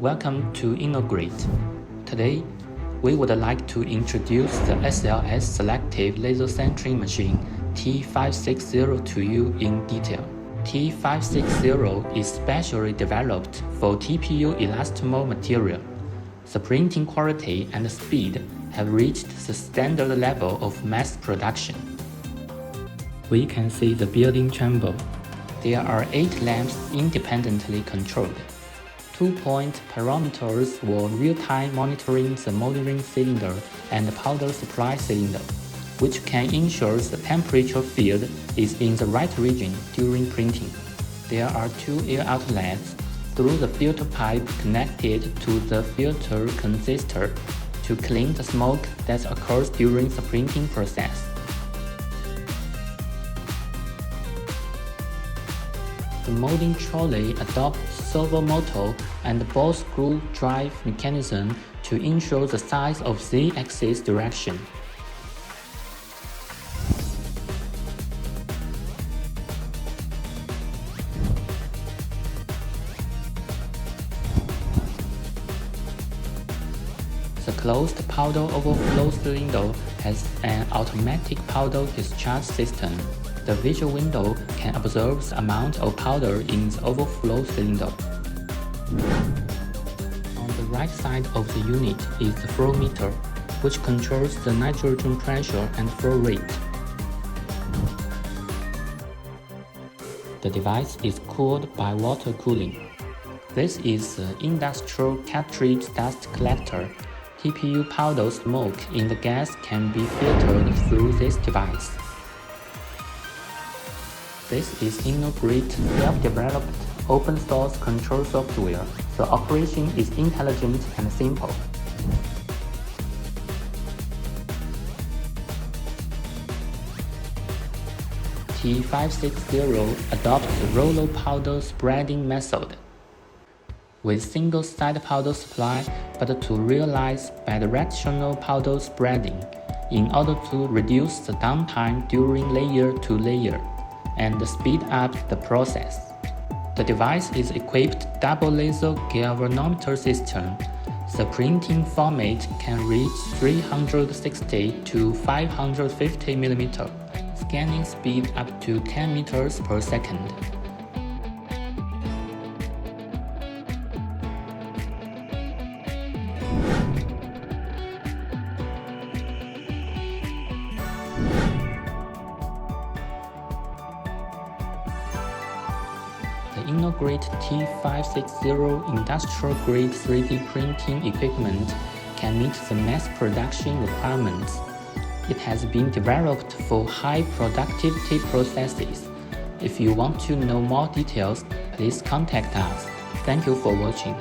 Welcome to InnoGrid. Today, we would like to introduce the SLS Selective Laser Centering Machine T560 to you in detail. T560 is specially developed for TPU elastomer material. The printing quality and speed have reached the standard level of mass production. We can see the building chamber. There are 8 lamps independently controlled. 2-point parameters for real-time monitoring the molding cylinder and powder supply cylinder, which can ensure the temperature field is in the right region during printing. There are 2 air outlets through the filter pipe connected to the filter consistor to clean the smoke that occurs during the printing process. The molding trolley adopts servo motor and ball screw drive mechanism to ensure the size of Z-axis direction. The closed powder overflow cylinder has an automatic powder discharge system. The visual window can observe the amount of powder in the overflow cylinder. On the right side of the unit is the flow meter, which controls the nitrogen pressure and flow rate. The device is cooled by water cooling. This is the industrial cartridge dust collector. TPU powder smoke in the gas can be filtered through this device. This is InnoGrid self-developed open-source control software. The operation is intelligent and simple. T560 adopts the roller powder spreading method with single-side powder supply, but to realize bidirectional powder spreading in order to reduce the downtime during layer to layer and speed up the process. The device is equipped double laser galvanometer system. The printing format can reach 360 to 550 mm, scanning speed up to 10 meters per second. The InnoGrid T560 industrial-grade 3D printing equipment can meet the mass production requirements. It has been developed for high productivity processes. If you want to know more details, please contact us. Thank you for watching.